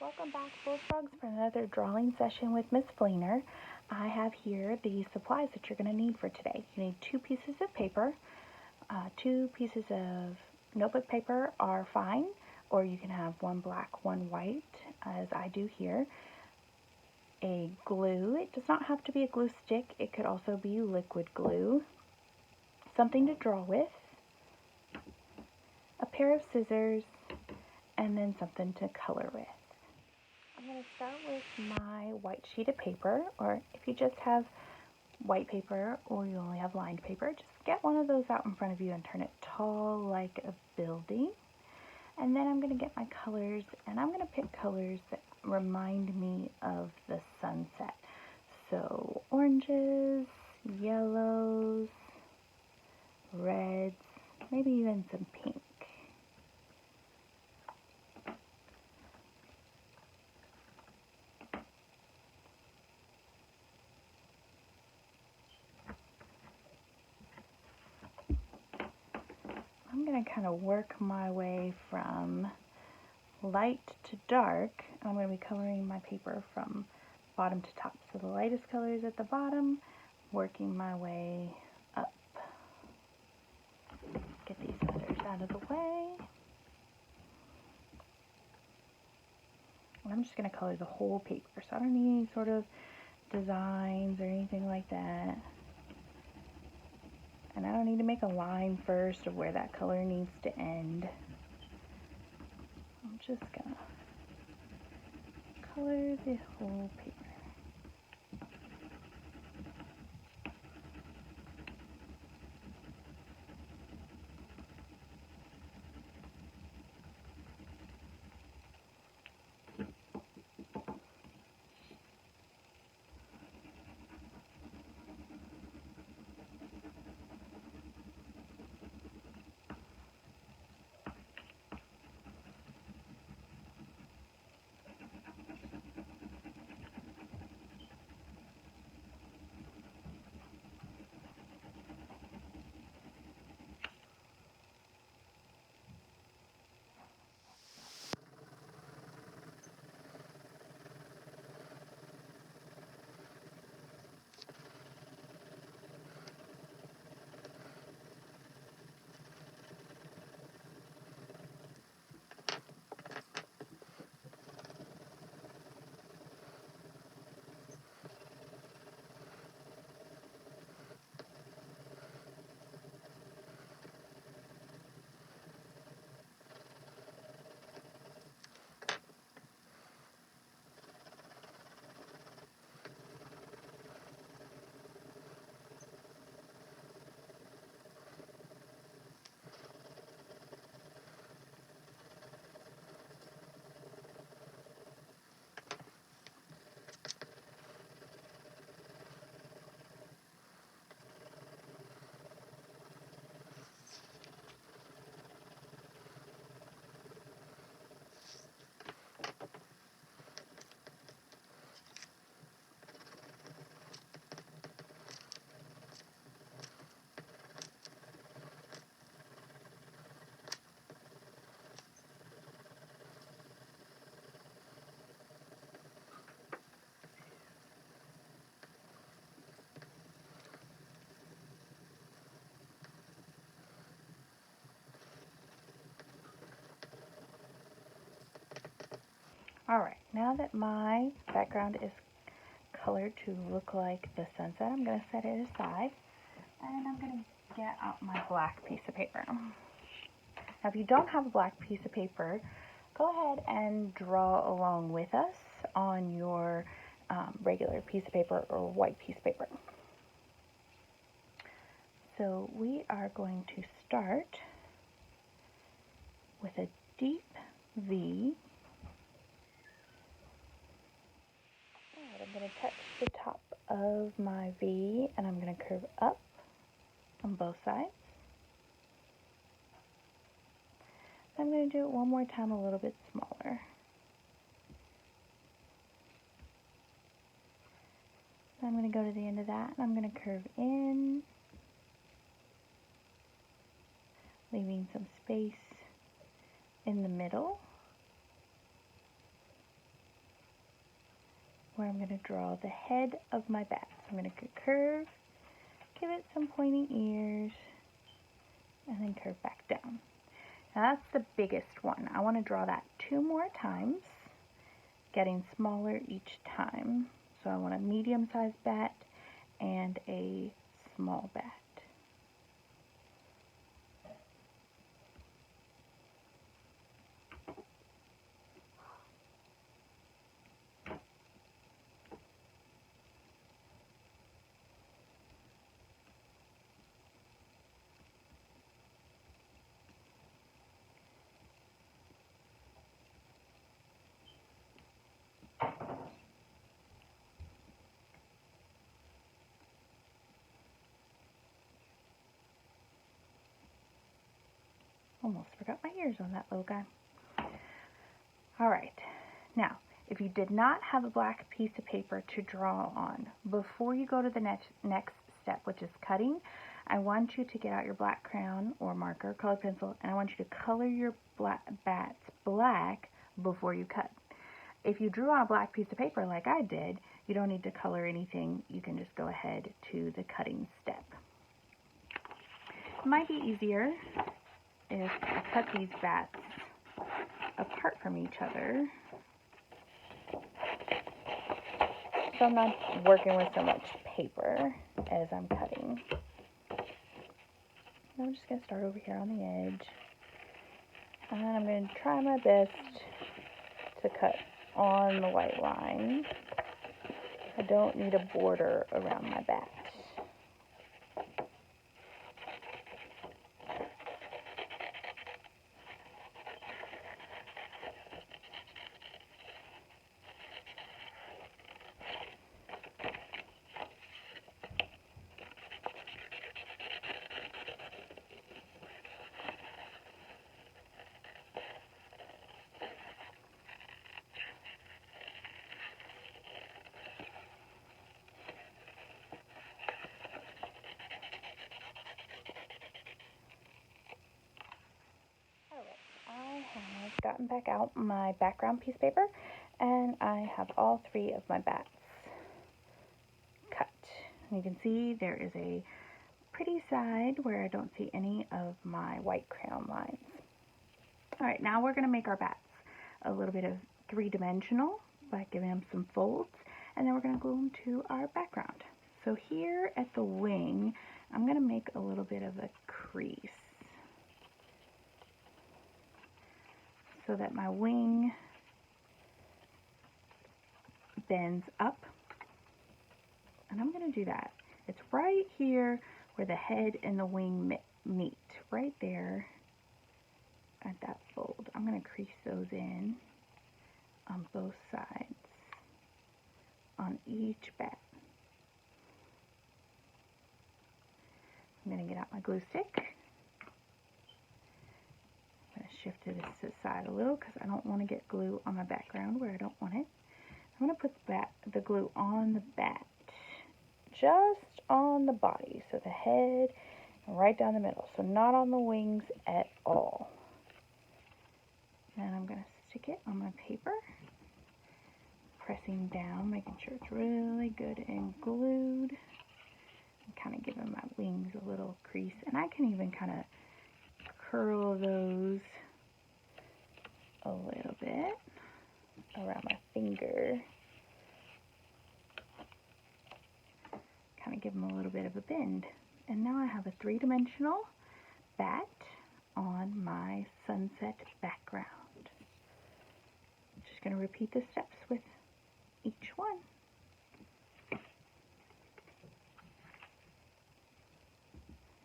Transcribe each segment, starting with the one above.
Welcome back, Bullfrogs, for another drawing session with Miss Fleener. I have here the supplies that you're going to need for today. You need 2 pieces of paper. 2 pieces of notebook paper are fine, or you can have 1 black, 1 white, as I do here. A glue. It does not have to be a glue stick. It could also be liquid glue. Something to draw with. A pair of scissors, and then something to color with. I'm going to start with my white sheet of paper, or if you just have white paper or you only have lined paper, just get one of those out in front of you and turn it tall like a building. And then I'm going to get my colors, and I'm going to pick colors that remind me of the sunset. So oranges, yellows, reds, maybe even some pink. I'm going to kind of work my way from light to dark. I'm going to be coloring my paper from bottom to top. So the lightest color is at the bottom, working my way up. Get these others out of the way. And I'm just going to color the whole paper, so I don't need any sort of designs or anything like that. And I don't need to make a line first of where that color needs to end. I'm just going to color the whole paper. Alright, now that my background is colored to look like the sunset, I'm going to set it aside, and I'm going to get out my black piece of paper. Now, if you don't have a black piece of paper, go ahead and draw along with us on your regular piece of paper or white piece of paper. So we are going to start with a deep V. I'm going to touch the top of my V, and I'm going to curve up on both sides. I'm going to do it one more time a little bit smaller. I'm going to go to the end of that, and I'm going to curve in, leaving some space in the middle. where I'm going to draw the head of my bat. So I'm going to curve, give it some pointy ears, and then curve back down. Now that's the biggest one. I want to draw that 2 more times, getting smaller each time. So I want a medium-sized bat and a small bat. Almost forgot my ears on that little guy. Alright, now if you did not have a black piece of paper to draw on, before you go to the next step, which is cutting, I want you to get out your black crayon or marker, colored pencil, and I want you to color your bats black before you cut. If you drew on a black piece of paper like I did, you don't need to color anything. You can just go ahead to the cutting step. It might be easier if I cut these bats apart from each other, so I'm not working with so much paper as I'm cutting. I'm just going to start over here on the edge, and I'm going to try my best to cut on the white line. I don't need a border around my bat. I have gotten back out my background piece of paper, and I have all 3 of my bats cut. And you can see there is a pretty side where I don't see any of my white crayon lines. Alright, now we're going to make our bats a little bit of 3-dimensional by giving them some folds, and then we're going to glue them to our background. So here at the wing, I'm going to make a little bit of a crease so that my wing bends up, and I'm going to do that. It's right here where the head and the wing meet, right there at that fold. I'm going to crease those in on both sides, on each bat. I'm going to get out my glue stick. I'm going to shift to this side a little because I don't want to get glue on my background where I don't want it. I'm going to put the glue on the bat, just on the body, so the head right down the middle, so not on the wings at all. And I'm going to stick it on my paper, pressing down, making sure it's really good and glued, and kind of giving my wings a little crease. And I can even kind of curl those a little bit around my finger, kind of give them a little bit of a bend. And now I have a 3-dimensional bat on my sunset background. I'm just going to repeat the steps with each one.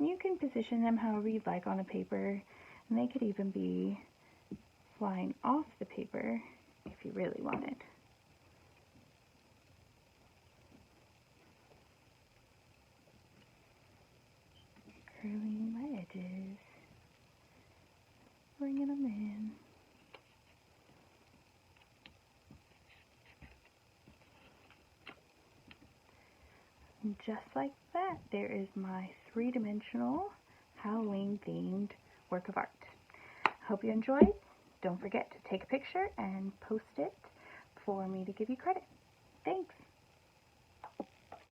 You can position them however you'd like on the paper, and they could even be flying off the paper if you really wanted. Curling my edges, bringing them in. And just like that, there is my 3-dimensional Halloween themed work of art. Hope you enjoyed. Don't forget to take a picture and post it for me to give you credit. Thanks.